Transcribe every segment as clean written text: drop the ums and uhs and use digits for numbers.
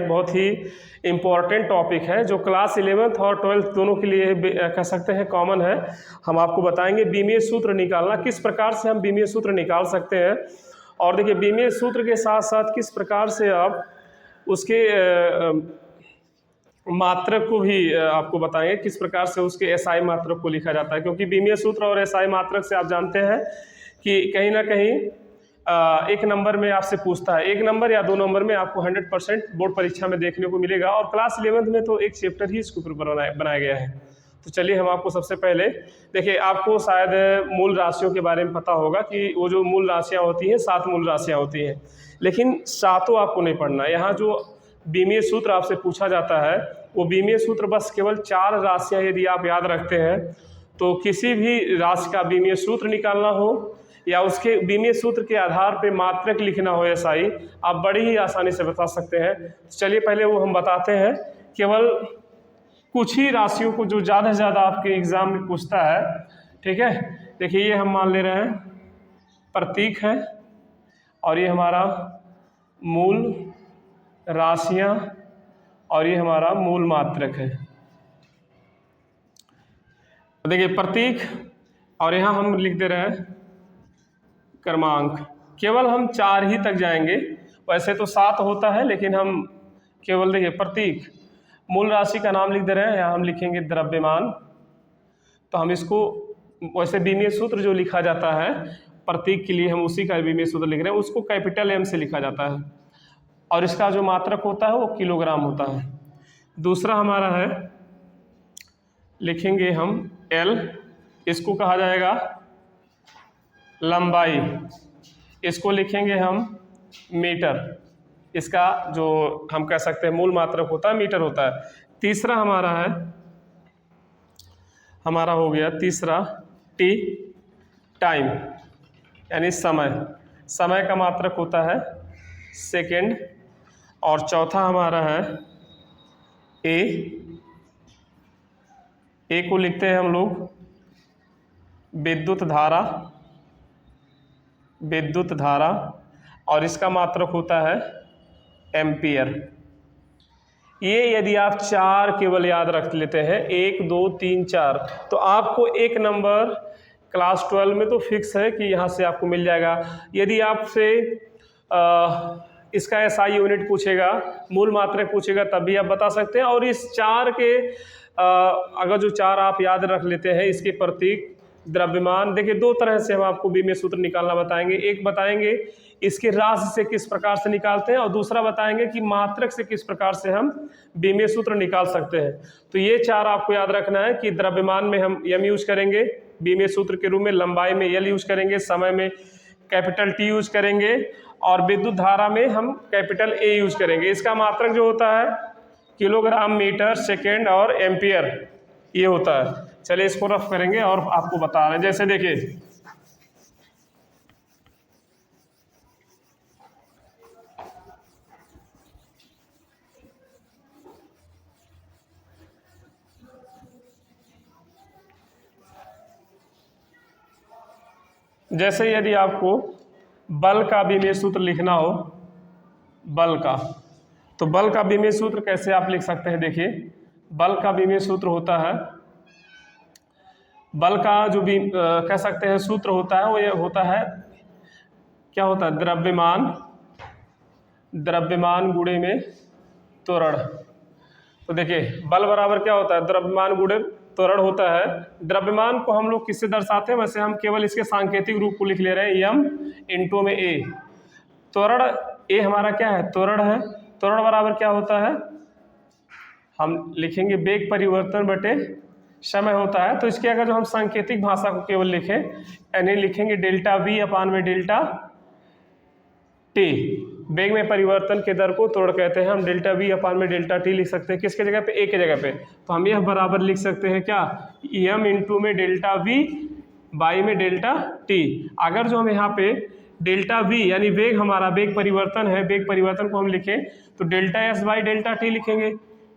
एक बहुत ही important topic है जो क्लास 11th और 12th दोनों के लिए कह सकते हैं कॉमन है। हम आपको बताएंगे बीमीय सूत्र निकालना, किस प्रकार से हम बीमीय सूत्र निकाल सकते हैं। और देखिए बीमीय सूत्र के साथ साथ किस प्रकार से आप उसके मात्रक को भी आपको बताएंगे, किस प्रकार से उसके एसआई मात्रक को लिखा जाता है, क्योंकि बीमीय सूत्र और एसआई मात्रक से आप जानते हैं कि कहीं ना कहीं एक नंबर में आपसे पूछता है, 1 नंबर या 2 नंबर में आपको 100% बोर्ड परीक्षा में देखने को मिलेगा। और क्लास 11th में तो एक चैप्टर ही इसके ऊपर बनाया गया है। तो चलिए हम आपको सबसे पहले देखिए, आपको शायद मूल राशियों के बारे में पता होगा कि वो जो मूल राशियाँ होती हैं 7 मूल राशियाँ होती हैं, लेकिन सातों आपको नहीं पढ़ना। यहाँ जो बीमीय सूत्र आपसे पूछा जाता है वो बीमीय सूत्र बस केवल 4 राशियाँ यदि आप याद रखते हैं तो किसी भी राशि का बीमीय सूत्र निकालना हो या उसके बीमीय सूत्र के आधार पे मात्रक लिखना हो एसआई, आप बड़ी ही आसानी से बता सकते हैं। चलिए पहले वो हम बताते हैं, केवल कुछ ही राशियों को जो ज़्यादा से ज़्यादा आपके एग्ज़ाम में पूछता है। ठीक है, देखिए ये हम मान ले रहे हैं प्रतीक है और ये हमारा मूल राशियाँ और ये हमारा मूल मात्रक है। देखिए प्रतीक और यहाँ हम लिख दे रहे हैं क्रमांक। केवल हम 4 ही तक जाएंगे, वैसे तो 7 होता है लेकिन हम केवल देखिए प्रतीक, मूल राशि का नाम लिख दे रहे हैं, यहाँ हम लिखेंगे द्रव्यमान। तो हम इसको वैसे बीमीय सूत्र जो लिखा जाता है प्रतीक के लिए हम उसी का बीमीय सूत्र लिख रहे हैं, उसको कैपिटल एम से लिखा जाता है और इसका जो मात्रक होता है वो किलोग्राम होता है। दूसरा हमारा है, लिखेंगे हम एल, इसको कहा जाएगा लंबाई, इसको लिखेंगे हम मीटर, इसका जो हम कह सकते हैं मूल मात्रक होता है मीटर होता है। तीसरा हमारा है, हमारा हो गया तीसरा टी, टाइम यानी समय, समय का मात्रक होता है सेकेंड। और चौथा हमारा है ए को लिखते हैं हम लोग विद्युत धारा, विद्युत धारा और इसका मात्रक होता है एम्पियर। ये यदि आप 4 केवल याद रख लेते हैं 1 2 3 4 तो आपको 1 नंबर क्लास 12 में तो फिक्स है कि यहाँ से आपको मिल जाएगा। यदि आपसे इसका एसआई यूनिट पूछेगा, मूल मात्रक पूछेगा, तब भी आप बता सकते हैं। और इस 4 के अगर जो 4 आप याद रख लेते हैं, इसके प्रतीक, द्रव्यमान, देखिए 2 तरह से हम आपको बीमीय सूत्र निकालना बताएंगे। एक बताएंगे इसके राशि से किस प्रकार से निकालते हैं और दूसरा बताएंगे कि मात्रक से किस प्रकार से हम बीमीय सूत्र निकाल सकते हैं। तो ये 4 आपको याद रखना है कि द्रव्यमान में हम एम यूज करेंगे बीमीय सूत्र के रूप में, लंबाई में एल यूज करेंगे, समय में कैपिटल टी यूज करेंगे और विद्युत धारा में हम कैपिटल ए यूज करेंगे। इसका मात्रक जो होता है किलोग्राम, मीटर, सेकेंड और एम्पियर ये होता है। चलिए इसको रफ करेंगे और आपको बता रहे हैं। जैसे देखिए जैसे यदि आपको बल का बीमीय सूत्र लिखना हो, बल का, तो बल का बीमीय सूत्र कैसे आप लिख सकते हैं। देखिए बल का बीमीय सूत्र होता है, बल का जो भी कह सकते हैं सूत्र होता है वो ये होता है, क्या होता है, द्रव्यमान, द्रव्यमान गुणे में त्वरण। तो देखिए बल बराबर क्या होता है, द्रव्यमान गुणे त्वरण होता है। द्रव्यमान को हम लोग किससे दर्शाते हैं, वैसे हम केवल इसके सांकेतिक रूप को लिख ले रहे हैं, यम इंटू में ए। त्वरण ए हमारा क्या है, त्वरण है। त्वरण बराबर क्या होता है, हम लिखेंगे वेग परिवर्तन बटे समय होता है। तो इसके अगर जो हम सांकेतिक भाषा को केवल लिखें, यानी लिखेंगे डेल्टा वी अपान में डेल्टा टी, वेग में परिवर्तन के दर को त्वरण कहते हैं। हम डेल्टा वी अपान में डेल्टा टी लिख सकते हैं, किसके जगह पे, ए के जगह पे। तो हम यह बराबर लिख सकते हैं क्या, एम इंटू में डेल्टा वी बाई में डेल्टा टी। अगर जो हम यहाँ पे डेल्टा वी यानी वेग, हमारा वेग परिवर्तन है, वेग परिवर्तन को हम लिखें तो delta S by delta T लिखेंगे,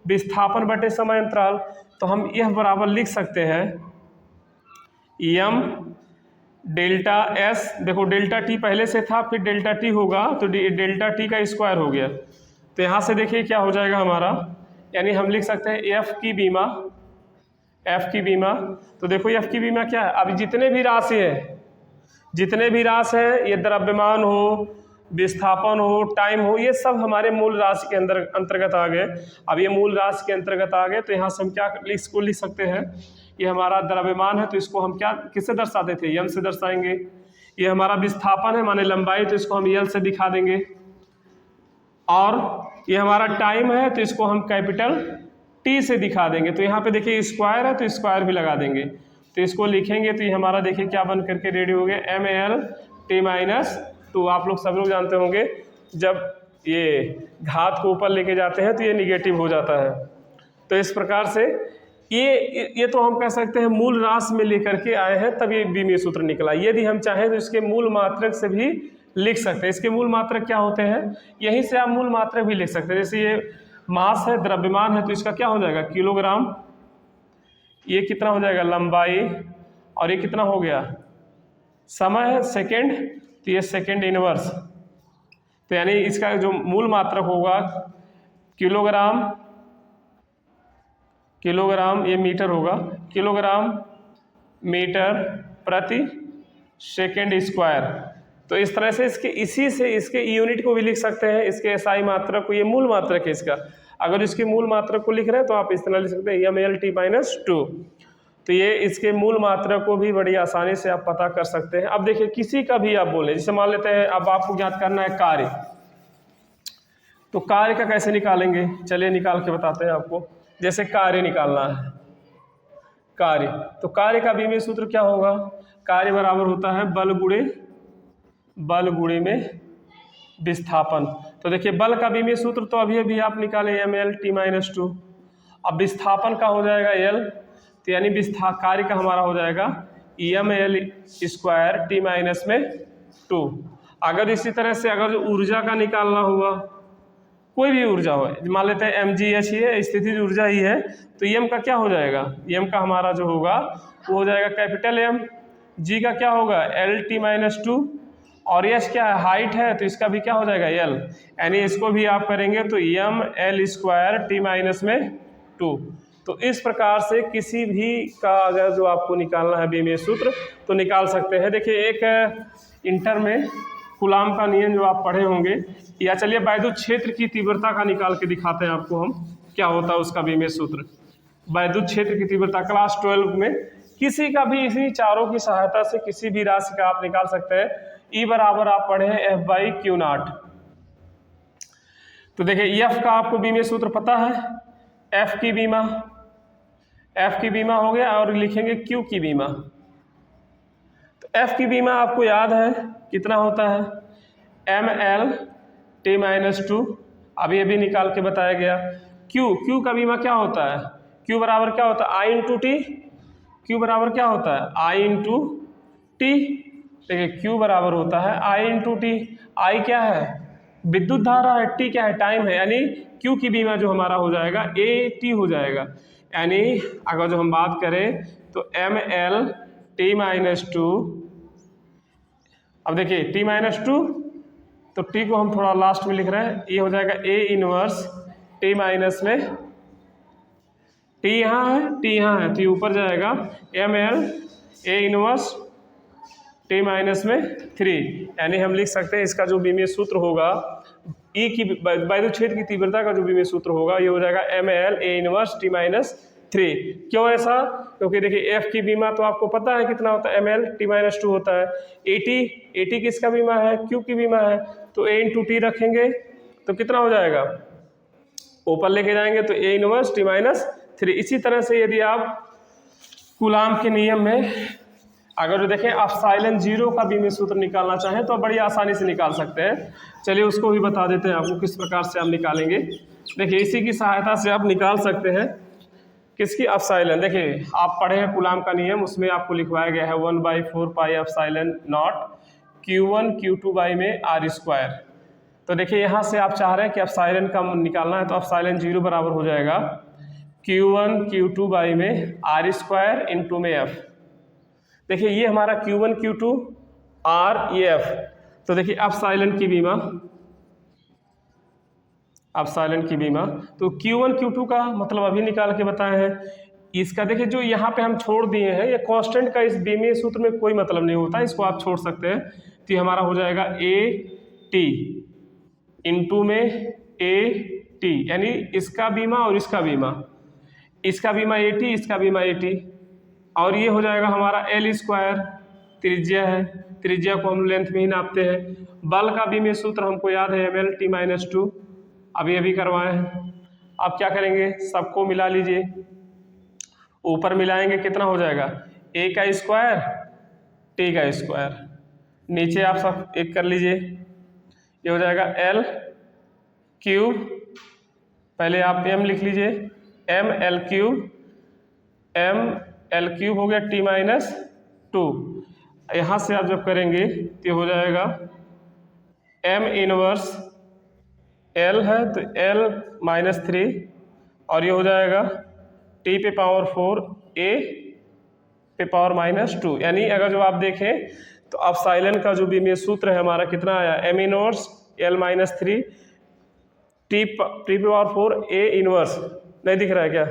विस्थापन बटे समय अंतराल। तो हम यह बराबर लिख सकते हैं एम डेल्टा एस, देखो डेल्टा टी पहले से था, फिर डेल्टा टी होगा तो डेल्टा टी का स्क्वायर हो गया, तो यहाँ से देखिए क्या हो जाएगा हमारा, यानी हम लिख सकते हैं एफ की बीमा, एफ की बीमा। तो देखो एफ की बीमा क्या है, अब जितने भी राशि है, जितने भी राशि है, ये द्रव्यमान हो, विस्थापन हो, टाइम हो, ये सब हमारे मूल राशि के अंतर्गत आ गए। अब ये मूल राशि के अंतर्गत आ गए तो यहाँ से हम क्या इसको लिख सकते हैं, ये हमारा द्रव्यमान है तो इसको हम क्या किससे दर्शाते थे, यम से दर्शाएंगे। ये हमारा विस्थापन है माने लंबाई, तो इसको हम यल से दिखा देंगे। और ये हमारा टाइम है तो इसको हम कैपिटल टी से दिखा देंगे। तो यहाँ पे देखिए स्क्वायर है तो स्क्वायर भी लगा देंगे, तो इसको लिखेंगे तो ये हमारा देखिए क्या बन करके रेडी हो गया, M L T minus two. आप लोग सब लोग जानते होंगे जब ये घात को ऊपर लेके जाते हैं तो ये निगेटिव हो जाता है। तो इस प्रकार से ये तो हम कह सकते हैं मूल राशि में लेकर के आए हैं तब ये बीमीय सूत्र निकला। यदि हम चाहें तो इसके मूल मात्रक से भी लिख सकते हैं। इसके मूल मात्रक क्या होते हैं, यहीं से आप मूल मात्रक भी लिख सकते हैं। जैसे ये मास है, द्रव्यमान है, तो इसका क्या हो जाएगा किलोग्राम, ये कितना हो जाएगा लंबाई, और ये कितना हो गया समय है सेकेंड, तो ये सेकेंड इनवर्स। तो यानी इसका जो मूल मात्रक होगा किलोग्राम, किलोग्राम ये मीटर होगा, किलोग्राम मीटर प्रति सेकेंड स्क्वायर। तो इस तरह से इसके इसी से इसके यूनिट को भी लिख सकते हैं, इसके एसआई मात्रक को, ये मूल मात्रक है इसका। अगर इसके मूल मात्रक को लिख रहे हैं तो आप इस तरह लिख सकते हैं M L T minus two. तो ये इसके मूल मात्रक को भी बड़ी आसानी से आप पता कर सकते हैं। अब देखिए किसी का भी आप बोले, जैसे मान लेते हैं अब आपको ज्ञात करना है कार्य, तो कार्य का कैसे निकालेंगे, चलिए निकाल के बताते हैं आपको। जैसे कार्य निकालना है, कार्य, तो कार्य का बीमीय सूत्र क्या होगा, कार्य बराबर होता है बल गुणे में विस्थापन। तो देखिए बल का बीमीय सूत्र तो अभी आप निकाले M L T minus two. अब विस्थापन का हो जाएगा एल, तो यानी कार्य का हमारा हो जाएगा M L square T minus में टू। अगर इसी तरह से अगर ऊर्जा का निकालना हुआ, कोई भी ऊर्जा हो, मान लेते हैं एम जी एच ही है, स्थितिज ऊर्जा ही है, तो एम का क्या हो जाएगा, एम का हमारा जो होगा वो हो जाएगा कैपिटल एम, जी का क्या होगा एल टी माइनस टू, और एच क्या है हाइट है तो इसका भी क्या हो जाएगा एल, यानी इसको भी आप करेंगे तो M L square T minus में टू। तो इस प्रकार से किसी भी का अगर जो आपको निकालना है बीमीय सूत्र तो निकाल सकते हैं। देखिए एक इंटर में कूलाम का नियम जो आप पढ़े होंगे, या चलिए वैद्युत क्षेत्र की तीव्रता का निकाल के दिखाते हैं आपको हम क्या होता है उसका बीमीय सूत्र। वैद्युत क्षेत्र की तीव्रता क्लास 12 में किसी का भी इसी चारों की सहायता से किसी भी राशि का आप निकाल सकते हैं। ई बराबर आप पढ़े हैं एफ बाई क्यू नॉट। तो देखिए एफ का आपको बीमीय सूत्र पता है, एफ की बीमा, एफ की बीमा हो गया, और लिखेंगे क्यू की बीमा। तो एफ की बीमा आपको याद है कितना होता है, M L T minus two, अभी निकाल के बताया गया। क्यू का बीमा क्या होता है, क्यू बराबर क्या होता है आई इंटू टी, क्यू बराबर क्या होता है आई इंटू टी। देखिए क्यू बराबर होता है आई इंटू टी, आई क्या है विद्युत धारा है, टी क्या है टाइम है, यानी क्यू की बीमा जो हमारा हो जाएगा ए टी हो जाएगा। यानी अगर जो हम बात करें तो M L T minus two, अब देखिए टी माइनस टू, तो टी को हम थोड़ा लास्ट में लिख रहे हैं, ये हो जाएगा ए इनवर्स टी माइनस में, टी यहाँ है टी यहाँ है तो ये ऊपर जाएगा M L A inverse T minus में 3। यानी हम लिख सकते हैं इसका जो बीमीय सूत्र होगा ई की वैद्युत क्षेत्र की तीव्रता का जो बीमीय सूत्र होगा ये हो जाएगा M L A inverse T minus 3। क्यों ऐसा, क्योंकि देखिए एफ की बीमा तो आपको पता है कितना होता है एम एल टी माइनस 2 होता है, ए टी किसका बीमा है क्यू की बीमा है, तो ए इंटू टी रखेंगे तो कितना हो जाएगा, ऊपर लेके जाएंगे तो ए इनवर्स टी माइनस 3। इसी तरह से यदि आप कूलाम के नियम में अगर जो देखें एप्सिलॉन जीरो का बीमीय सूत्र निकालना चाहें तो बड़ी आसानी से निकाल सकते हैं। चलिए उसको भी बता देते हैं आपको किस प्रकार से आप निकालेंगे। देखिए इसी की सहायता से आप निकाल सकते हैं किसकी एप्सिलॉन। देखिए आप पढ़े हैं कूलाम का नियम, उसमें आपको लिखवाया गया है 1/4 pi epsilon not Q1 Q2 by में आर स्क्वायर। तो देखिए यहाँ से आप चाह रहे हैं कि एप्सिलॉन का निकालना है तो एप्सिलॉन जीरो बराबर हो जाएगा Q1 Q2 बाई में आर स्क्वायर इंटू में एफ। देखिए ये हमारा Q1 Q2 आर ये एफ। तो देखिए एप्सिलॉन की बीमा, एप्सिलॉन की बीमा। तो Q1 Q2 का मतलब अभी निकाल के बताए हैं। इसका देखिए जो यहाँ पे हम छोड़ दिए हैं, ये कांस्टेंट का इस बीमीय सूत्र में कोई मतलब नहीं होता, इसको आप छोड़ सकते हैं। तो ये हमारा हो जाएगा AT इंटू में AT, यानी इसका बीमा और इसका बीमा, इसका बीमा AT, इसका बीमा AT, और ये हो जाएगा हमारा L स्क्वायर, त्रिज्या है, त्रिज्या को हम लेंथ में ही नापते हैं। बल का बीमीय सूत्र हमको याद है MLT-2, अभी अभी करवाए हैं। अब क्या करेंगे, सबको मिला लीजिए, ऊपर मिलाएंगे कितना हो जाएगा, A का स्क्वायर T का स्क्वायर, नीचे आप सब एक कर लीजिए, ये हो जाएगा L क्यूब, पहले आप M लिख लीजिए, ML क्यूब, ML क्यूब हो गया T-2, यहाँ से आप जब करेंगे तो हो जाएगा M इनवर्स L है तो L-3, और ये हो जाएगा T पे पावर 4 A पे पावर -2, यानी अगर जो आप देखें तो एप्सिलॉन का जो बीमीय सूत्र है हमारा कितना आया, M इनवर्स L-3 T पे पावर 4 A इनवर्स, नहीं दिख रहा है क्या,